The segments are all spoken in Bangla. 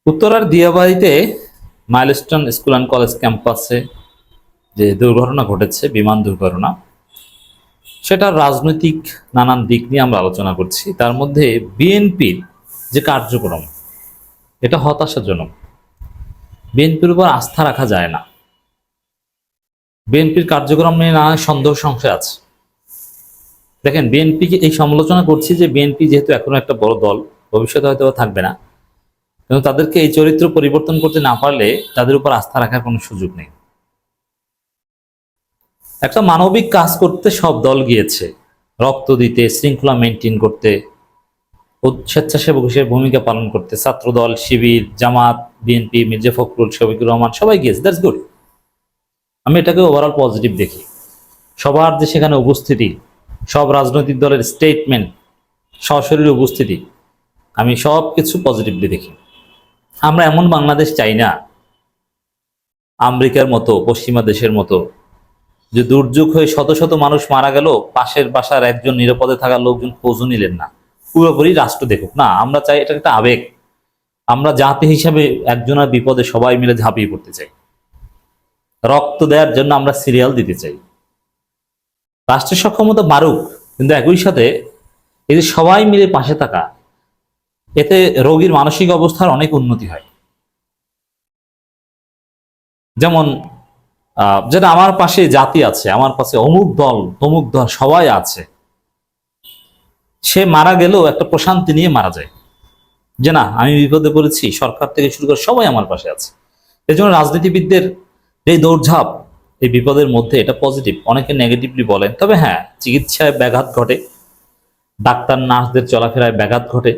উত্তরার দিয়াবাড়িতে মাইলস্টোন স্কুল অ্যান্ড কলেজ ক্যাম্পাসে যে দুর্ঘটনা ঘটেছে, বিমান দুর্ঘটনা, সেটার রাজনৈতিক নানান দিক নিয়ে আমরা আলোচনা করছি। তার মধ্যে বিএনপির যে কার্যক্রম, এটা হতাশাজনক। বিএনপির উপর আস্থা রাখা যায় না। বিএনপির কার্যক্রম নিয়ে নানা সন্দেহ সংশয় আছে। দেখেন, বিএনপিকে এই সমালোচনা করছি যে বিএনপি যেহেতু এখনো একটা বড় দল, ভবিষ্যতে হয়তো থাকবে না, কিন্তু তাদেরকে এই চরিত্র পরিবর্তন করতে না পারলে তাদের উপর আস্থা রাখার কোনো সুযোগ নেই। একটা মানবিক কাজ করতে সব দল গিয়েছে, রক্ত দিতে, শৃঙ্খলা মেনটেন করতে, স্বেচ্ছাসেবক হিসেবে ভূমিকা পালন করতে। ছাত্রদল, শিবির, জামাত, বিএনপি, মির্জা ফখরুল, শফিকুর রহমান সবাই গিয়েছে, দ্যাটস গুড। আমি এটাকে ওভারঅল পজিটিভ দেখি। সবার যে সেখানে উপস্থিতি, সব রাজনৈতিক দলের স্টেটমেন্ট, সশরীরে উপস্থিতি, আমি সব কিছু পজিটিভলি দেখি। আমরা এমন বাংলাদেশ চাই না আমেরিকার মতো, পশ্চিমা দেশের মতো, যে দুর্যোগ হয়ে শত শত মানুষ মারা গেল, পাশের বাসার একজন নিরাপদে থাকা লোকজন খোঁজও নিলেন না, পুরোপুরি রাষ্ট্র দেখুক না। আমরা চাই, এটা একটা আবেগ। আমরা জাতি হিসাবে একজনের বিপদে সবাই মিলে ঝাঁপিয়ে পড়তে চাই, রক্ত দেওয়ার জন্য আমরা সিরিয়াল দিতে চাই। রাষ্ট্রের সক্ষমতা বাড়ুক, কিন্তু একই সাথে এই যে সবাই মিলে পাশে থাকা, এতে রোগীর মানসিক অবস্থার অনেক উন্নতি হয়। যেমন যেটা আমার পাশে জাতি আছে, আমার পাশে অমুক দল তমুক দল সবাই আছে, সে মারা গেলেও একটা প্রশান্তি নিয়ে মারা যায়, যে না আমি বিপদে পড়েছি, সরকার থেকে শুরু করে সবাই আমার পাশে আছে। এই জন্য রাজনীতিবিদদের এই দৌড়ঝাঁপ এই বিপদের মধ্যে, এটা পজিটিভ। অনেকে নেগেটিভলি বলেন, তবে হ্যাঁ, চিকিৎসায় ব্যাঘাত ঘটে, ডাক্তার নার্সদের চলাফেরায় ব্যাঘাত ঘটে,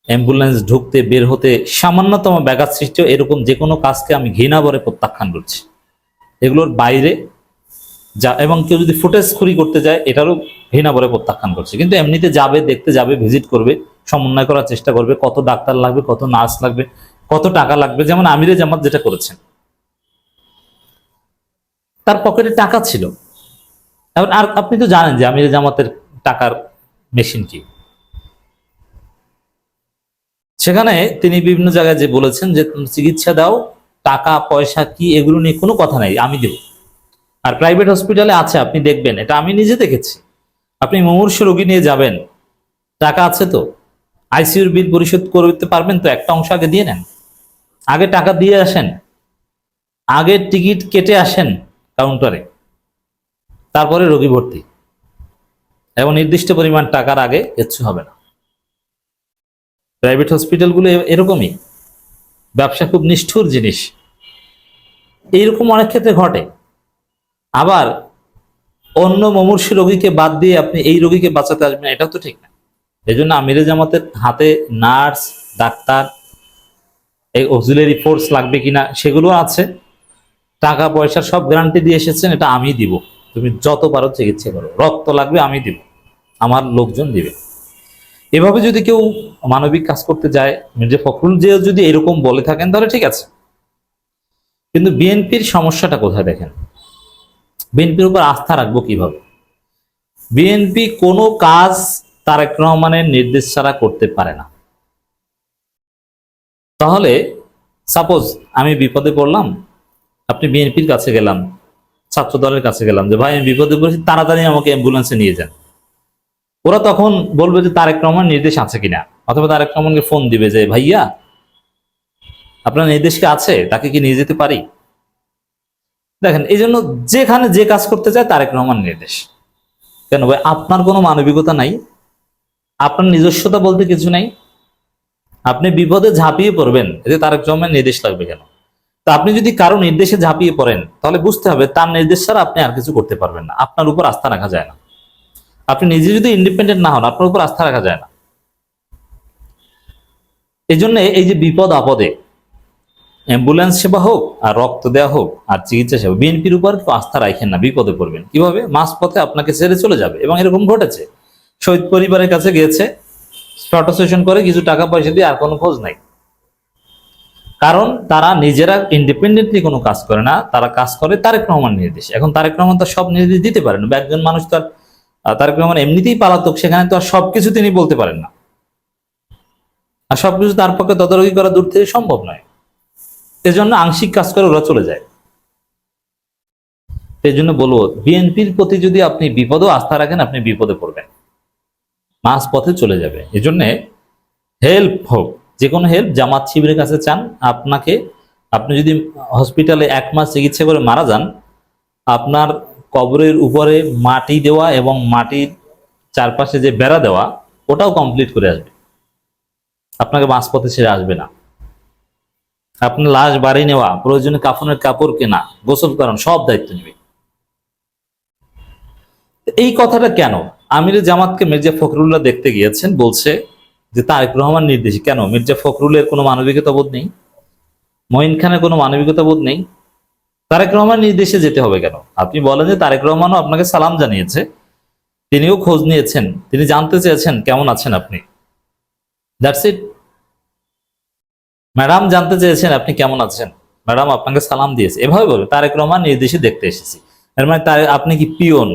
অ্যাম্বুলেন্স ঢুকতে বের হতে সামান্যতম ব্যাঘাত সৃষ্টি, এরকম যে কোনো কাজকে আমি ঘৃণা ভরে প্রত্যাখ্যান করছি। এগুলোর বাইরে যা, এবং কেউ যদি ফুটেজ খুরি করতে যায়, এটারও ঘৃণা ভরে প্রত্যাখ্যান করছে। কিন্তু এমনিতে যাবে, দেখতে যাবে, ভিজিট করবে, সমন্বয় করার চেষ্টা করবে, কত ডাক্তার লাগবে, কত নার্স লাগবে, কত টাকা লাগবে। যেমন আমিরে জামাত যেটা করেছেন, তার পকেটে টাকা ছিল। আর আপনি তো জানেন যে আমিরে জামাতের টাকার মেশিন কি। সেখানে তিনি বিভিন্ন জায়গায় যে বলেছেন যে চিকিৎসা দাও, টাকা পয়সা কি এগুলো নিয়ে কোনো কথা নাই, আমি দেব। আর প্রাইভেট হসপিটালে আছে, আপনি দেখবেন, এটা আমি নিজে দেখেছি। আপনি মুমূর্ষু রোগী নিয়ে যাবেন, টাকা আছে তো, আইসিইউর বিল পরিশোধ করতে পারবেন তো, একটা অংশ আগে দিয়ে নেন, আগে টাকা দিয়ে আসেন, আগে টিকিট কেটে আসেন কাউন্টারে, তারপরে রোগী ভর্তি, এবং নির্দিষ্ট পরিমাণ টাকার আগে কিচ্ছু হবে না। প্রাইভেট হসপিটালগুলো এরকমই, ব্যবসা খুব নিষ্ঠুর জিনিস। এইরকম অনেক ক্ষেত্রে ঘটে। আবার অন্য মুমূর্ষু রোগীকে বাদ দিয়ে আপনি এই রোগীকে বাঁচাতে আসবেন, এটাও তো ঠিক না। এই জন্য আমিরে জামাতের হাতে নার্স, ডাক্তার, এই অক্সিলারি ফোর্স লাগবে কিনা সেগুলো আছে, টাকা পয়সার সব গ্যারান্টি দিয়ে এসেছেন, এটা আমি দিব, তুমি যত পারো চিকিৎসা করো, রক্ত লাগবে আমি দিব, আমার লোকজন দিবে। এভাবে যদি কেউ মানবিক কাজ করতে যায়, মির্জা ফখরুল যে যদি এরকম বলে থাকেন, তাহলে ঠিক আছে। কিন্তু বিএনপির সমস্যাটা কোথায় দেখেন, বিএনপির উপর আস্থা রাখবো কিভাবে? বিএনপি কোনো কাজ তারেক রহমানের নির্দেশ ছাড়া করতে পারে না। তাহলে সাপোজ আমি বিপদে পড়লাম, আপনি বিএনপির কাছে গেলাম, ছাত্র দলের কাছে গেলাম, যে ভাই আমি বিপদে পড়েছি, তাড়াতাড়ি আমাকে অ্যাম্বুলেন্সে নিয়ে যান। ওরা তখন বলবে যে তারেক রহমান নির্দেশ আছে কিনা, অথবা তারেক রহমানকে ফোন দিবে যে ভাইয়া আপনার নির্দেশ কি আছে, তাকে কি নিয়ে যেতে পারি? দেখেন, এই জন্য যেখানে যে কাজ করতে চায় তারেক রহমান নির্দেশ। কেন ভাই? আপনার কোনো মানবিকতা নাই, আপনার নিজস্বতা বলতে কিছু নাই, আপনি বিপদে ঝাঁপিয়ে পড়বেন, এতে তারেক রহমান নির্দেশ লাগবে কেন? তো আপনি যদি কারো নির্দেশে ঝাঁপিয়ে পড়েন, তাহলে বুঝতে হবে তার নির্দেশ ছাড়া আপনি আর কিছু করতে পারবেন না, আপনার উপর আস্থা রাখা যায় না। আপনি নিজে যদি ইন্ডিপেন্ডেন্ট না হন, আপনার উপর আস্থা রাখা যায় না। এই জন্য এই যে বিপদ আপদে অ্যাম্বুলেন্স সেবা হোক, আর রক্ত দেওয়া হোক, আর চিকিৎসা সেবা, বিএনপির উপর কেউ আস্থা রাখেন না। বিপদে পড়বেন কিভাবে? মাঝপথে আপনাকে ছেড়ে চলে যাবে, এবং এরকম ঘটেছে। শহীদ পরিবারের কাছে গিয়েছে, ফটো সেশন করে কিছু টাকা পয়সা দিয়ে, আর কোনো খোঁজ নাই। কারণ তারা নিজেরা ইন্ডিপেন্ডেন্টলি কোনো কাজ করে না, তারা কাজ করে তারেক রহমান নির্দেশ। এখন তারেক রহমান তো সব নির্দেশ দিতে পারেন না, একজন মানুষ তো আর, তারেক রহমান এমনিতেই পালাতক, সেখানে তো আর সবকিছু তিনি বলতে পারেন না। আর সবকিছু তার পক্ষে তদারকি করা দূর থেকে সম্ভব নয়। এজন্য আংশিক কাজ করে ওরা চলে যায়। এই জন্য বলবো, বিএনপির প্রতি যদি আপনি বিপদও আস্থা রাখেন, আপনি বিপদে পড়বেন, মাঝ পথে চলে যাবে। এজন্য হেল্প হোক, যে কোনো হেল্প জামাত শিবিরের কাছে চান। আপনি যদি হসপিটালে 1 মাস চিকিৎসা করে মারা যান, আপনার কবরের উপরে মাটি দেওয়া এবং মাটির চারপাশে যে বেড়া দেওয়া, ওটাও কমপ্লিট করে আসবে, আপনাকে মাঝপথে ছেড়ে আসবে না। আপনার লাশ বাড়ি নেওয়া, প্রয়োজনে কাফনের কাপড় কেনা, গোসল করানো, সব দায়িত্ব নেবে। এই কথাটা কেন? আমিরে জামাতকে মির্জা ফখরুল্লাহ দেখতে গিয়েছেন, বলছে যে তারেক রহমান নির্দেশে। কেন? মির্জা ফখরুলের কোনো মানবিকতা বোধ নেই? মঈন খানের কোনো মানবিকতা বোধ নেই? তারেক রহমান নির্দেশে যেতে হবে কেন? আপনি বলেন যে তারেক রহমানও আপনাকে সালাম জানিয়েছে, তিনিও খোঁজ নিয়েছেন, তিনি জানতে চেয়েছেন কেমন আছেন আপনি, দ্যাটস ইট। ম্যাডাম জানতে চেয়েছেন আপনি কেমন আছেন, ম্যাডাম আপনাকে সালাম দিয়েছে, এভাবে বলবে তারেক রহমান নির্দেশে দেখতে এসেছি। এর মানে আপনি কি পিয়ন?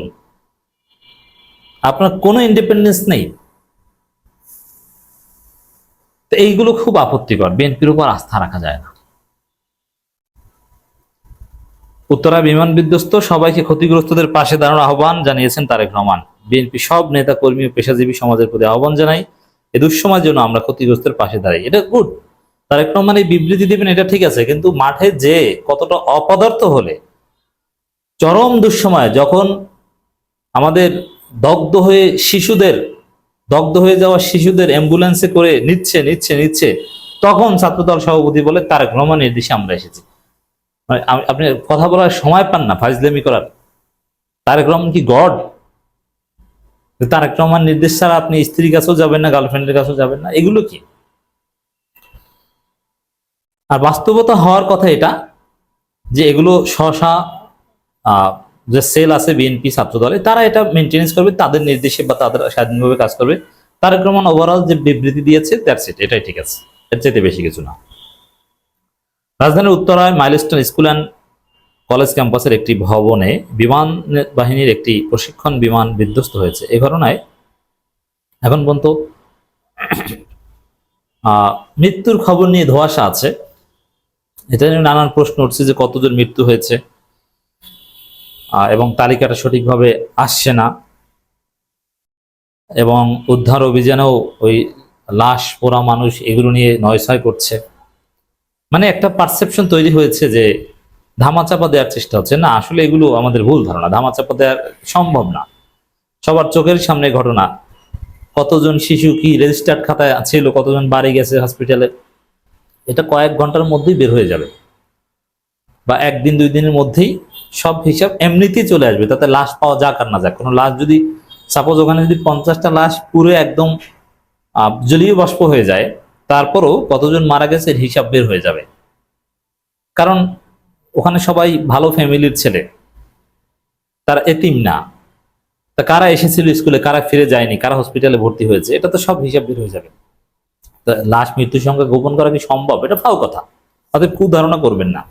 আপনার কোনো ইন্ডিপেন্ডেন্স নেই। তো এইগুলো খুব আপত্তিকর, বিএনপির উপর আস্থা রাখা যায় না। উত্তরা বিমান বিধ্বস্ত, সবাইকে ক্ষতিগ্রস্তদের পাশে দাঁড়ানোর আহ্বান জানিয়েছেন তারেক রহমান। বিএনপি সব নেতা কর্মী ও পেশাজীবী সমাজের প্রতি আহ্বান জানাই, এ দুঃসময়ের জন্য আমরা ক্ষতিগ্রস্তের পাশে দাঁড়াই। এটা গুড, তারেক রহমান এই বিবৃতি দিবেন, এটা ঠিক আছে, কিন্তু মাঠে যে কতটা অপদার্থ হলে, চরম দুঃসময়ে যখন আমাদের দগ্ধ হয়ে যাওয়া শিশুদের অ্যাম্বুলেন্সে করে নিচ্ছে, তখন ছাত্রদল সভাপতি বলে তারেক রহমান নির্দেশে আমরা এসেছি। মানে আপনি কথা বলার সময় পান না, ফাজলামি করার। তারেক রহমান কি গড? তারেক রহমান নির্দেশ ছাড়া আপনি স্ত্রীর কাছেও যাবেন না, গার্লফ্রেন্ডের কাছেও যাবেন না, এগুলো কি? আর বাস্তবতা হওয়ার কথা এটা যে এগুলো যে সেল আছে বিএনপি ছাত্র দলে, তারা এটা মেনটেনেন্স করবে, তাদের নির্দেশে বা তাদের স্বাধীনভাবে কাজ করবে। তারেক রহমান ওভারঅল যে বিবৃতি দিয়েছে, দ্যাটস ইট, এটাই ঠিক আছে, এর চাইতে বেশি কিছু না। রাজধানীর উত্তরায় মাইলস্টোন স্কুল অ্যান্ড কলেজ ক্যাম্পাসের একটি ভবনে বিমান বাহিনীর একটি প্রশিক্ষণ বিমান বিধ্বস্ত হয়েছে। এই ঘটনায় এখন পর্যন্ত মৃত্যুর খবর নিয়ে ধোঁয়াশা আছে। এটা নিয়ে নানান প্রশ্ন উঠছে যে কতজন মৃত্যু হয়েছে, এবং তালিকাটা সঠিকভাবে আসছে না, এবং উদ্ধার অভিযানেও ওই লাশ, পোড়া মানুষ, এগুলো নিয়ে নয়ছয় করছে। মানে একটা পারসেপশন তৈরি হয়েছে যে ধামাচাপা দেওয়ার চেষ্টা হচ্ছে। না, আসলে এগুলো আমাদের ভুল ধারণা, ধামাচাপা দেওয়া সম্ভব না। সবার চোখের সামনে ঘটনা, কতজন শিশু কি রেজিস্টার্ড খাতায় ছিল, কতজন বাড়ি গেছে হসপিটালে, এটা কয়েক ঘন্টার মধ্যেই বের হয়ে যাবে, বা 1-2 দিনের মধ্যেই সব হিসাব এমনিতেই চলে আসবে। তাতে লাশ পাওয়া যাক আর না যাক, কোনো লাশ যদি সাপোজ ওখানে যদি 50টা লাশ পুরো একদম জলীয় বাষ্প হয়ে যায়, তারপরও কতজন মারা গেছে এর হিসাব বের হয়ে যাবে। কারণ ওখানে সবাই ভালো ফ্যামিলির ছেলে, তারা এতিম না। তা কারা এসেছিল স্কুলে, কারা ফিরে যায়নি, কারা হসপিটালে ভর্তি হয়েছে, এটা তো সব হিসাব বের হয়ে যাবে। লাশ মৃত্যুর সংখ্যা গোপন করা কি সম্ভব? এটা ফাও কথা, অতএব খুব ধারণা করবেন না।